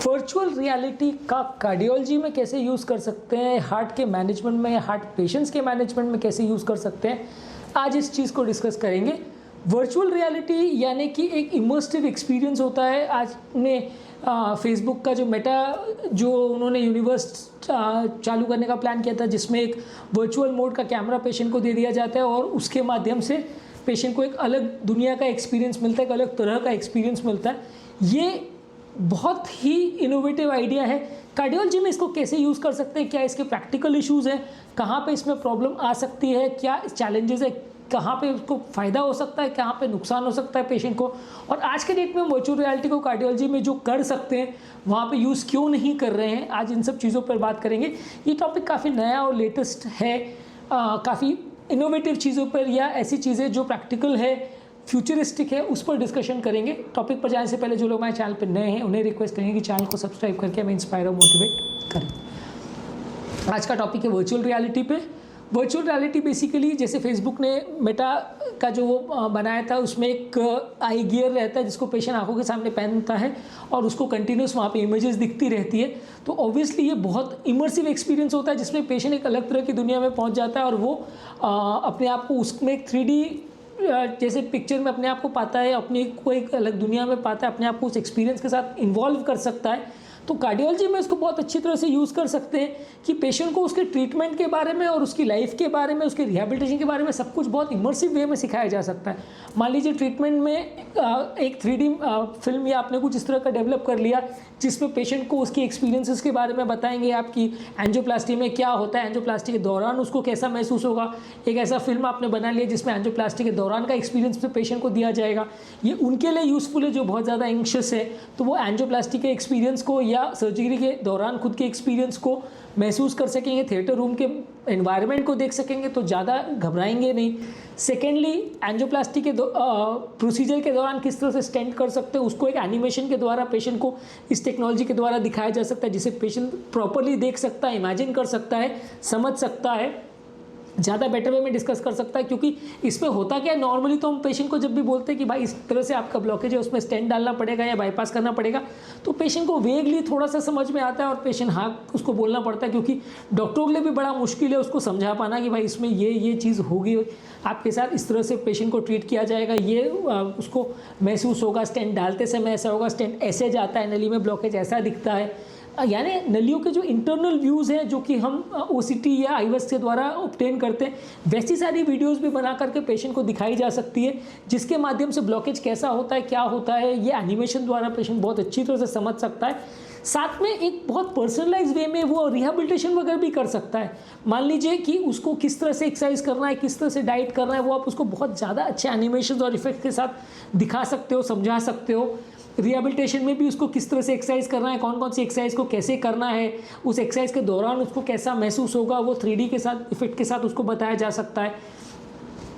Virtual reality का cardiology में कैसे यूज़ कर सकते हैं, हार्ट के मैनेजमेंट में, हार्ट पेशेंट्स के मैनेजमेंट में कैसे यूज़ कर सकते हैं, आज इस चीज़ को डिस्कस करेंगे। वर्चुअल रियलिटी यानी कि एक इमर्सिव एक्सपीरियंस होता है। आज में फेसबुक का जो मेटा जो उन्होंने यूनिवर्स चालू करने का प्लान किया था, जिसमें एक वर्चुअल मोड का कैमरा पेशेंट को दे दिया जाता है और उसके माध्यम से पेशेंट को एक अलग दुनिया का एक्सपीरियंस मिलता है, एक अलग तरह का एक्सपीरियंस मिलता है। ये बहुत ही इनोवेटिव आइडिया है। कार्डियोलॉजी में इसको कैसे यूज़ कर सकते हैं, क्या इसके प्रैक्टिकल इश्यूज़ हैं, कहाँ पे इसमें प्रॉब्लम आ सकती है, क्या चैलेंजेस है, कहाँ पे उसको फ़ायदा हो सकता है, कहाँ पे नुकसान हो सकता है पेशेंट को, और आज के डेट में वर्चुअल रियलिटी को कार्डियोलॉजी में जो कर सकते हैं वहाँ पे यूज़ क्यों नहीं कर रहे हैं, आज इन सब चीज़ों पर बात करेंगे। ये टॉपिक काफ़ी नया और लेटेस्ट है, काफ़ी इनोवेटिव चीज़ों पर या ऐसी चीज़ें जो प्रैक्टिकल है, फ्यूचरिस्टिक है, उस पर डिस्कशन करेंगे। टॉपिक पर जाने से पहले जो लोग हमारे चैनल पर नए हैं उन्हें रिक्वेस्ट करेंगे कि चैनल को सब्सक्राइब करके हमें इंस्पायर और मोटिवेट करें। आज का टॉपिक है वर्चुअल रियलिटी पे। वर्चुअल रियलिटी बेसिकली जैसे फेसबुक ने मेटा का जो वो बनाया था, उसमें एक आई गियर रहता है जिसको पेशेंट आंखों के सामने पहनता है और उसको कंटिन्यूस वहाँ पे इमेजेस दिखती रहती है। तो ऑब्वियसली ये बहुत इमर्सिव एक्सपीरियंस होता है जिसमें पेशेंट एक अलग तरह की दुनिया में पहुँच जाता है और वो अपने आप को उसमें एक 3D जैसे पिक्चर में अपने आप को पाता है, अपने को एक अलग दुनिया में पाता है, अपने आप को उस एक्सपीरियंस के साथ इन्वॉल्व कर सकता है। तो कार्डियोलॉजी में इसको बहुत अच्छी तरह से यूज़ कर सकते हैं कि पेशेंट को उसके ट्रीटमेंट के बारे में और उसकी लाइफ के बारे में, उसके रिहैबिलिटेशन के बारे में सब कुछ बहुत इमर्सिव वे में सिखाया जा सकता है। मान लीजिए ट्रीटमेंट में एक 3D फिल्म या आपने कुछ इस तरह का डेवलप कर लिया जिसमें पेशेंट को उसकी एक्सपीरियंसेस के बारे में बताएंगे, आपकी एंजियोप्लास्टी में क्या होता है, एंजियोप्लास्टी के दौरान उसको कैसा महसूस होगा। एक ऐसा फिल्म आपने बना लिया जिसमें एंजियोप्लास्टी के दौरान का एक्सपीरियंस पेशेंट को दिया जाएगा। ये उनके लिए यूज़फुल है जो बहुत ज़्यादा एंग्शियस है, तो वो एंजियोप्लास्टी के एक्सपीरियंस को या सर्जरी के दौरान खुद के एक्सपीरियंस को महसूस कर सकेंगे, थिएटर रूम के एनवायरनमेंट को देख सकेंगे, तो ज़्यादा घबराएंगे नहीं। सेकेंडली, एंजियोप्लास्टी के प्रोसीजर के दौरान किस तरह से स्टेंट कर सकते हैं उसको एक एनिमेशन के द्वारा पेशेंट को इस टेक्नोलॉजी के द्वारा दिखाया जा सकता है, जिसे पेशेंट प्रॉपरली देख सकता है, इमेजिन कर सकता है, समझ सकता है, ज़्यादा बेटर वे में डिस्कस कर सकता है। क्योंकि इसमें होता क्या है, नॉर्मली तो हम पेशेंट को जब भी बोलते हैं कि भाई इस तरह से आपका ब्लॉकेज है, उसमें स्टेंट डालना पड़ेगा या बाईपास करना पड़ेगा, तो पेशेंट को वेगली थोड़ा सा समझ में आता है और पेशेंट हाँ उसको बोलना पड़ता है, क्योंकि डॉक्टरों के लिए भी बड़ा मुश्किल है उसको समझा पाना कि भाई इसमें ये चीज़ होगी आपके साथ, इस तरह से पेशेंट को ट्रीट किया जाएगा, ये उसको महसूस होगा, स्टेंट डालते समय ऐसा होगा, स्टेंट ऐसे जाता है, नली में ब्लॉकेज ऐसा दिखता है। यानी नलियों के जो इंटरनल व्यूज़ हैं जो कि हम OCT या आईवेस के द्वारा ऑब्टेन करते हैं, वैसी सारी वीडियोस भी बना करके पेशेंट को दिखाई जा सकती है, जिसके माध्यम से ब्लॉकेज कैसा होता है, क्या होता है, ये एनिमेशन द्वारा पेशेंट बहुत अच्छी तरह से समझ सकता है। साथ में एक बहुत पर्सनलाइज वे में वो रिहैबिलिटेशन वगैरह भी कर सकता है। मान लीजिए कि उसको किस तरह से एक्सरसाइज करना है, किस तरह से डाइट करना है, वो आप उसको बहुत ज़्यादा अच्छे एनिमेशन और इफेक्ट के साथ दिखा सकते हो, समझा सकते हो। रिहैबिलिटेशन में भी उसको किस तरह से एक्सरसाइज करना है, कौन कौन सी एक्सरसाइज को कैसे करना है, उस एक्सरसाइज के दौरान उसको कैसा महसूस होगा, वो 3D के साथ इफेक्ट के साथ उसको बताया जा सकता है।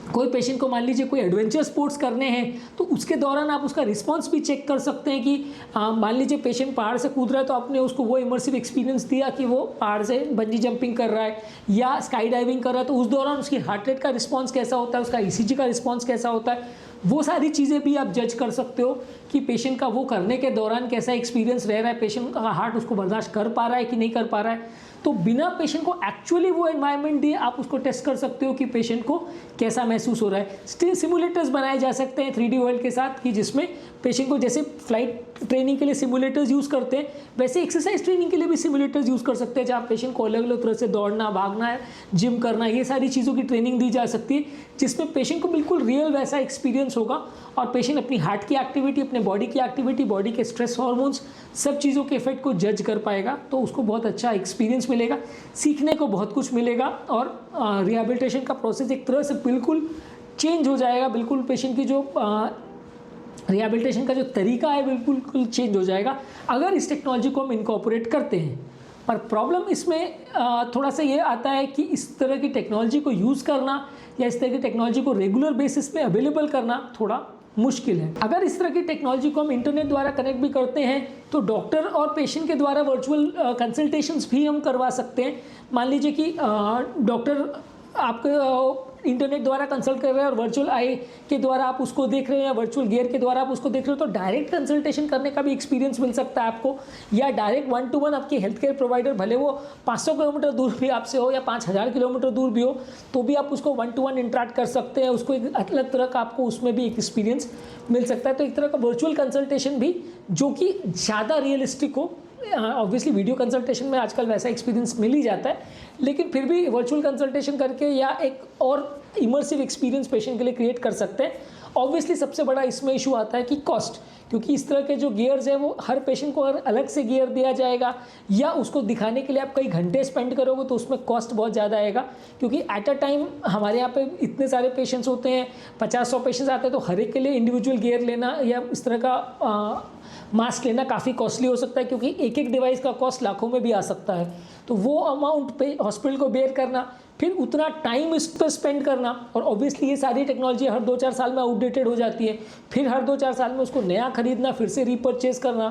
कोई पेशेंट को मान लीजिए कोई एडवेंचर स्पोर्ट्स करने हैं तो उसके दौरान आप उसका रिस्पांस भी चेक कर सकते हैं कि मान लीजिए पेशेंट पहाड़ से कूद रहा है तो आपने उसको वो इमर्सिव एक्सपीरियंस दिया कि वो पहाड़ से बंजी जंपिंग कर रहा है या स्काई डाइविंग कर रहा है, तो उस दौरान उसकी हार्ट रेट का रिस्पांस कैसा होता है, उसका ECG का रिस्पांस कैसा होता है, वो सारी चीज़ें भी आप जज कर सकते हो कि पेशेंट का वो करने के दौरान कैसा एक्सपीरियंस रह रहा है, पेशेंट का हार्ट उसको बर्दाश्त कर पा रहा है कि नहीं कर पा रहा है। तो बिना पेशेंट को एक्चुअली वो एनवायरनमेंट दिए आप उसको टेस्ट कर सकते हो कि पेशेंट को कैसा महसूस हो रहा है। स्टिल सिमुलेटर्स बनाए जा सकते हैं 3D वर्ल्ड के साथ कि जिसमें पेशेंट को जैसे फ्लाइट ट्रेनिंग के लिए सिमुलेटर्स यूज़ करते हैं वैसे एक्सरसाइज ट्रेनिंग के लिए भी सिमुलेटर्स यूज़ कर सकते हैं, जहाँ पेशेंट को अलग अलग तरह से दौड़ना, भागना, जिम करना, ये सारी चीज़ों की ट्रेनिंग दी जा सकती है, जिसमें पेशेंट को बिल्कुल रियल वैसा एक्सपीरियंस होगा और पेशेंट अपनी हार्ट की एक्टिविटी, अपने बॉडी की एक्टिविटी, बॉडी के स्ट्रेस हार्मोन्स, सब चीज़ों के इफेक्ट को जज कर पाएगा। तो उसको बहुत अच्छा एक्सपीरियंस मिलेगा, सीखने को बहुत कुछ मिलेगा और रिहैबिलिटेशन का प्रोसेस एक तरह से बिल्कुल चेंज हो जाएगा। बिल्कुल पेशेंट की जो रिहैबिलिटेशन का जो तरीका है बिल्कुल चेंज हो जाएगा अगर इस टेक्नोलॉजी को हम इनकॉर्पोरेट करते हैं। पर प्रॉब्लम इसमें थोड़ा सा ये आता है कि इस तरह की टेक्नोलॉजी को यूज़ करना या इस तरह की टेक्नोलॉजी को रेगुलर बेसिस पे अवेलेबल करना थोड़ा मुश्किल है। अगर इस तरह की टेक्नोलॉजी को हम इंटरनेट द्वारा कनेक्ट भी करते हैं तो डॉक्टर और पेशेंट के द्वारा वर्चुअल कंसल्टेशंस भी हम करवा सकते हैं। मान लीजिए कि डॉक्टर आपको इंटरनेट द्वारा कंसल्ट कर रहे हैं और वर्चुअल आई के द्वारा आप उसको देख रहे हैं या वर्चुअल गियर के द्वारा आप उसको देख रहे हो, तो डायरेक्ट कंसल्टेशन करने का भी एक्सपीरियंस मिल सकता है आपको, या डायरेक्ट 1-to-1 आपके हेल्थ केयर प्रोवाइडर भले वो 500 किलोमीटर दूर भी आपसे हो या 5000 किलोमीटर दूर भी हो, तो भी आप उसको 1-to-1 इंटरेक्ट कर सकते हैं, उसको एक अलग तरह का आपको उसमें भी एक एक्सपीरियंस मिल सकता है। तो एक तरह का वर्चुअल कंसल्टेशन भी जो कि ज़्यादा रियलिस्टिक हो। ऑब्वियसली वीडियो कंसल्टेशन में आजकल वैसा एक्सपीरियंस मिल ही जाता है, लेकिन फिर भी वर्चुअल कंसल्टेशन करके या एक और इमर्सिव एक्सपीरियंस पेशेंट के लिए क्रिएट कर सकते हैं। ऑब्वियसली सबसे बड़ा इसमें इशू आता है कि कॉस्ट, क्योंकि इस तरह के जो गियर्स हैं वो हर पेशेंट को अगर अलग से गियर दिया जाएगा या उसको दिखाने के लिए आप कई घंटे स्पेंड करोगे तो उसमें कॉस्ट बहुत ज़्यादा आएगा, क्योंकि एट अ टाइम हमारे यहाँ पे इतने सारे पेशेंट्स होते हैं, 50-100 पेशेंट्स आते हैं, तो हर एक के लिए इंडिविजुअल गियर लेना या इस तरह का मास्क लेना काफ़ी कॉस्टली हो सकता है, क्योंकि एक एक डिवाइस का कॉस्ट लाखों में भी आ सकता है। तो वो अमाउंट पे हॉस्पिटल को बेयर करना, फिर उतना टाइम इस पर स्पेंड करना, और ऑब्वियसली ये सारी टेक्नोलॉजी हर 2-4 साल में आउटडेटेड हो जाती है, फिर हर 2-4 साल में उसको नया खरीदना, फिर से रीपरचेज करना,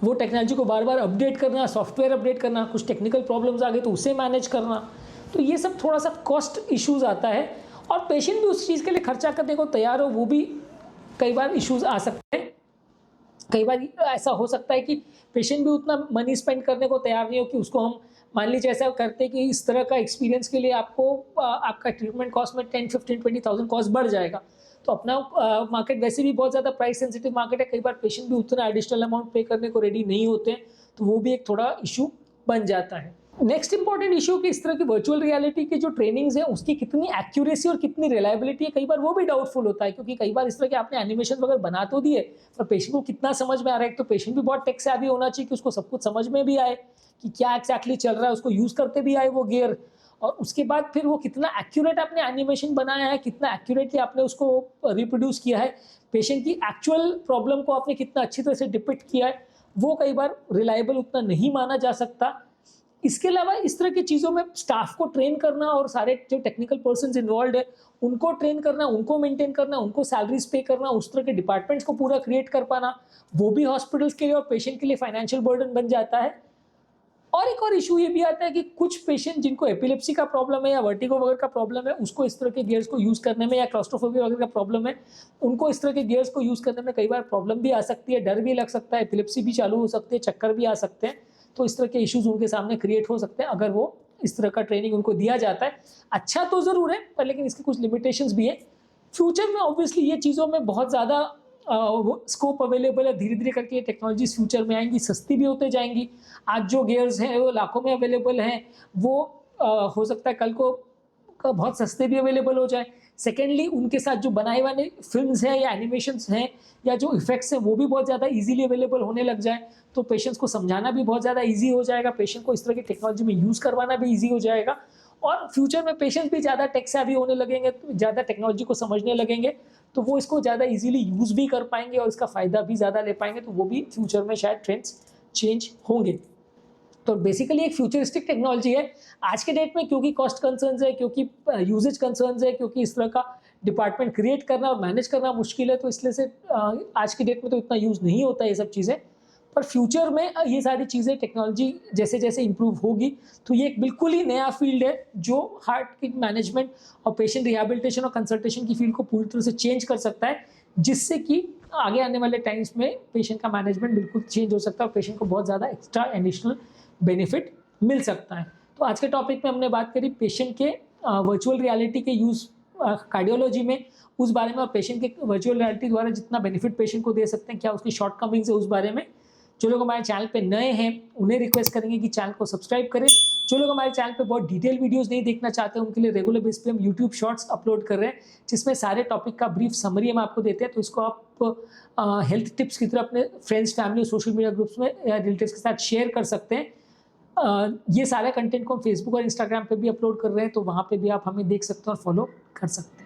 वो टेक्नोलॉजी को बार बार अपडेट करना, सॉफ्टवेयर अपडेट करना, कुछ टेक्निकल प्रॉब्लम्स आ गए तो उसे मैनेज करना, तो ये सब थोड़ा सा कॉस्ट इशूज़ आता है। और पेशेंट भी उस चीज़ के लिए खर्चा करने को तैयार हो, वो भी कई बार इशूज़ आ सकते हैं। कई बार ऐसा हो सकता है कि पेशेंट भी उतना मनी स्पेंड करने को तैयार नहीं हो कि उसको हम मान लीजिए ऐसा करते हैं कि इस तरह का एक्सपीरियंस के लिए आपको आपका ट्रीटमेंट कॉस्ट में 10-15-20,000 कॉस्ट बढ़ जाएगा। तो अपना मार्केट वैसे भी बहुत ज़्यादा प्राइस सेंसिटिव मार्केट है, कई बार पेशेंट भी उतना एडिशनल अमाउंट पे करने को रेडी नहीं होते हैं, तो वो भी एक थोड़ा इशू बन जाता है। नेक्स्ट इंपॉर्टेंट इशू कि इस तरह की वर्चुअल रियलिटी की जो ट्रेनिंग्स है उसकी कितनी एक्यूरेसी और कितनी रिलायबिलिटी है, कई बार वो भी डाउटफुल होता है, क्योंकि कई बार इस तरह के आपने एनिमेशन वगैरह बना तो दिए पर पेशेंट को कितना समझ में आ रहा है। तो पेशेंट भी बहुत टेक सेवी होना चाहिए कि उसको सब कुछ समझ में भी आए कि क्या एक्जैक्टली चल रहा है, उसको यूज़ करते भी आए वो गियर, और उसके बाद फिर वो कितना एक्यूरेट आपने एनिमेशन बनाया है, कितना एक्यूरेटली आपने उसको रिप्रोड्यूस किया है, पेशेंट की एक्चुअल प्रॉब्लम को आपने कितना अच्छी तरह से डिपिक्ट किया है, वो कई बार रिलायबल उतना नहीं माना जा सकता। इसके अलावा इस तरह की चीज़ों में स्टाफ को ट्रेन करना और सारे जो टेक्निकल पर्सन्स इन्वॉल्व है उनको ट्रेन करना, उनको मेंटेन करना, उनको सैलरीज पे करना, उस तरह के डिपार्टमेंट्स को पूरा क्रिएट कर पाना, वो भी हॉस्पिटल्स के लिए और पेशेंट के लिए फाइनेंशियल बर्डन बन जाता है। और एक और इशू ये भी आता है कि कुछ पेशेंट जिनको एपिलेप्सी का प्रॉब्लम है या वर्टिगो वगैरह का प्रॉब्लम है, उसको इस तरह के गियर्स को यूज़ करने में, या क्लॉस्ट्रोफोबिया वगैरह का प्रॉब्लम है, उनको इस तरह के गियर्स को यूज़ करने में कई बार प्रॉब्लम भी आ सकती है, डर भी लग सकता है, एपिलेप्सी भी चालू हो सकती है, चक्कर भी आ सकते हैं। तो इस तरह के इश्यूज उनके सामने क्रिएट हो सकते हैं अगर वो इस तरह का ट्रेनिंग उनको दिया जाता है। अच्छा तो ज़रूर है, पर लेकिन इसके कुछ लिमिटेशंस भी है। फ्यूचर में ऑब्वियसली ये चीज़ों में बहुत ज़्यादा स्कोप अवेलेबल है, धीरे धीरे करके ये टेक्नोलॉजीज फ्यूचर में आएंगी, सस्ती भी होते जाएंगी। आज जो गियर्स हैं वो लाखों में अवेलेबल हैं, वो हो सकता है कल को बहुत सस्ते भी अवेलेबल हो जाए। सेकेंडली उनके साथ जो बनाए वाले फिल्म्स हैं या एनिमेशंस हैं या जो इफेक्ट्स हैं वो भी बहुत ज़्यादा इजीली अवेलेबल होने लग जाए, तो पेशेंट्स को समझाना भी बहुत ज़्यादा इजी हो जाएगा, पेशेंट को इस तरह की टेक्नोलॉजी में यूज़ करवाना भी इजी हो जाएगा, और फ्यूचर में पेशेंट्स भी ज़्यादा टेक सेवी होने लगेंगे, ज़्यादा टेक्नोलॉजी को समझने लगेंगे, तो वो इसको ज़्यादा इजीली यूज़ भी कर पाएंगे और इसका फ़ायदा भी ज़्यादा ले पाएंगे, तो वो भी फ्यूचर में शायद ट्रेंड्स चेंज होंगे। तो बेसिकली एक फ्यूचरिस्टिक टेक्नोलॉजी है आज के डेट में, क्योंकि कॉस्ट कंसर्न्स है, क्योंकि यूजेज कंसर्न्स है, क्योंकि इस तरह का डिपार्टमेंट क्रिएट करना और मैनेज करना मुश्किल है, तो इसलिए से आज की डेट में तो इतना यूज़ नहीं होता है ये सब चीज़ें। पर फ्यूचर में ये सारी चीज़ें टेक्नोलॉजी जैसे जैसे इंप्रूव होगी तो ये एक बिल्कुल ही नया फील्ड है जो हार्ट की मैनेजमेंट और पेशेंट रिहेबिलिटेशन और कंसल्टेशन की फील्ड को पूरी तरह से चेंज कर सकता है, जिससे कि आगे आने वाले टाइम्स में पेशेंट का मैनेजमेंट बिल्कुल चेंज हो सकता है और पेशेंट को बहुत ज़्यादा एक्स्ट्रा एडिशनल बेनिफिट मिल सकता है। तो आज के टॉपिक में हमने बात करी पेशेंट के वर्चुअल रियलिटी के यूज़ कार्डियोलॉजी में, उस बारे में, और पेशेंट के वर्चुअल रियलिटी द्वारा जितना बेनिफिट पेशेंट को दे सकते हैं, क्या उसकी शॉर्टकमिंग्स है उस बारे में। जो लोग हमारे चैनल पे नए हैं उन्हें रिक्वेस्ट करेंगे कि चैनल को सब्सक्राइब करें। जो लोग हमारे चैनल पे बहुत डिटेल वीडियोस नहीं देखना चाहते उनके लिए रेगुलर बेस पे हम यूट्यूब शॉर्ट्स अपलोड कर रहे हैं, जिसमें सारे टॉपिक का ब्रीफ समरी हम आपको देते हैं, तो इसको आप हेल्थ टिप्स की तरह अपने फ्रेंड्स, फैमिली और सोशल मीडिया ग्रुप्स में या रिलेटिव्स के साथ शेयर कर सकते हैं। ये सारा कंटेंट को हम फेसबुक और इंस्टाग्राम पे भी अपलोड कर रहे हैं, तो वहाँ पे भी आप हमें देख सकते हैं और फॉलो कर सकते हैं।